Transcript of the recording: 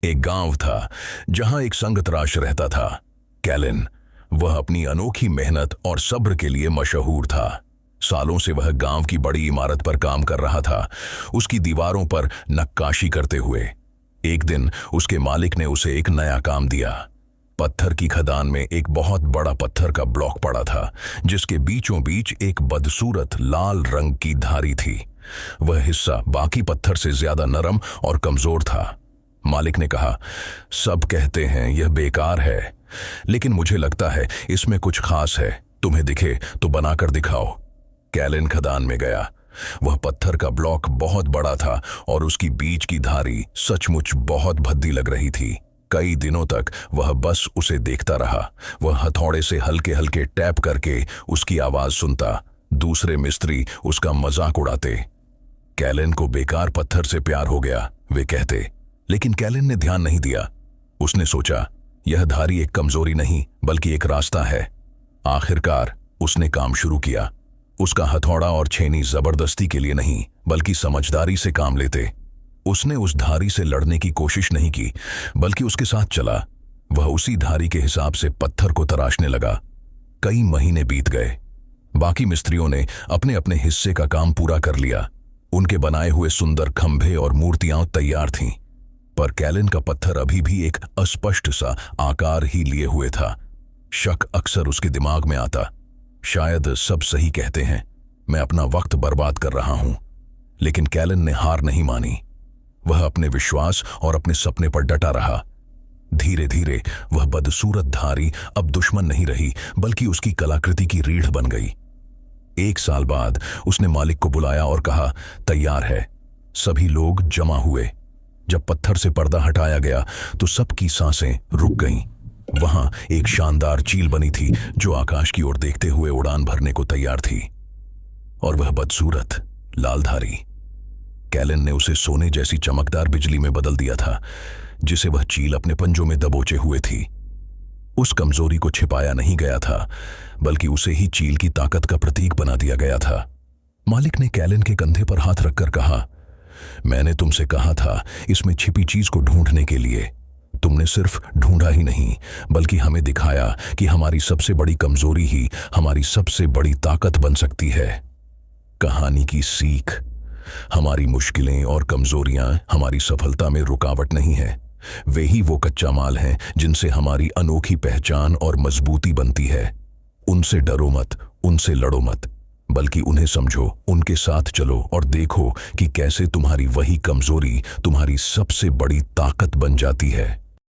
एक गांव था जहां एक संगतराश रहता था, कैलिन। वह अपनी अनोखी मेहनत और सब्र के लिए मशहूर था। सालों से वह गांव की बड़ी इमारत पर काम कर रहा था, उसकी दीवारों पर नक्काशी करते हुए। एक दिन उसके मालिक ने उसे एक नया काम दिया। पत्थर की खदान में एक बहुत बड़ा पत्थर का ब्लॉक पड़ा था, जिसके बीचों बीच एक बदसूरत लाल रंग की धारी थी। वह हिस्सा बाकी पत्थर से ज्यादा नरम और कमजोर था। मालिक ने कहा, सब कहते हैं यह बेकार है, लेकिन मुझे लगता है इसमें कुछ खास है। तुम्हें दिखे तो बनाकर दिखाओ। कैलिन खदान में गया। वह पत्थर का ब्लॉक बहुत बड़ा था और उसकी बीच की धारी सचमुच बहुत भद्दी लग रही थी। कई दिनों तक वह बस उसे देखता रहा। वह हथौड़े से हल्के हल्के टैप करके उसकी आवाज सुनता। दूसरे मिस्त्री उसका मजाक उड़ाते। कैलिन को बेकार पत्थर से प्यार हो गया, वे कहते। लेकिन कैलिन ने ध्यान नहीं दिया। उसने सोचा, यह धारी एक कमजोरी नहीं बल्कि एक रास्ता है। आखिरकार उसने काम शुरू किया। उसका हथौड़ा और छेनी जबरदस्ती के लिए नहीं बल्कि समझदारी से काम लेते। उसने उस धारी से लड़ने की कोशिश नहीं की, बल्कि उसके साथ चला। वह उसी धारी के हिसाब से पत्थर को तराशने लगा। कई महीने बीत गए। बाकी मिस्त्रियों ने अपने अपने हिस्से का काम पूरा कर लिया। उनके बनाए हुए सुंदर खंभे और मूर्तियां तैयार थीं, पर कैलिन का पत्थर अभी भी एक अस्पष्ट सा आकार ही लिए हुए था। शक अक्सर उसके दिमाग में आता, शायद सब सही कहते हैं, मैं अपना वक्त बर्बाद कर रहा हूं। लेकिन कैलिन ने हार नहीं मानी। वह अपने विश्वास और अपने सपने पर डटा रहा। धीरे धीरे वह बदसूरत धारी अब दुश्मन नहीं रही बल्कि उसकी कलाकृति की रीढ़ बन गई। एक साल बाद उसने मालिक को बुलाया और कहा, तैयार है। सभी लोग जमा हुए। जब पत्थर से पर्दा हटाया गया तो सबकी सांसें रुक गईं। वहां एक शानदार चील बनी थी जो आकाश की ओर देखते हुए उड़ान भरने को तैयार थी। और वह बदसूरत लालधारी, कैलिन ने उसे सोने जैसी चमकदार बिजली में बदल दिया था, जिसे वह चील अपने पंजों में दबोचे हुए थी। उस कमजोरी को छिपाया नहीं गया था, बल्कि उसे ही चील की ताकत का प्रतीक बना दिया गया था। मालिक ने कैलिन के कंधे पर हाथ रखकर कहा, मैंने तुमसे कहा था इसमें छिपी चीज को ढूंढने के लिए। तुमने सिर्फ ढूंढा ही नहीं बल्कि हमें दिखाया कि हमारी सबसे बड़ी कमजोरी ही हमारी सबसे बड़ी ताकत बन सकती है। कहानी की सीख, हमारी मुश्किलें और कमजोरियां हमारी सफलता में रुकावट नहीं है, वे ही वो कच्चा माल हैं जिनसे हमारी अनोखी पहचान और मजबूती बनती है। उनसे डरो मत, उनसे लड़ो मत, बल्कि उन्हें समझो, उनके साथ चलो और देखो कि कैसे तुम्हारी वही कमजोरी तुम्हारी सबसे बड़ी ताकत बन जाती है।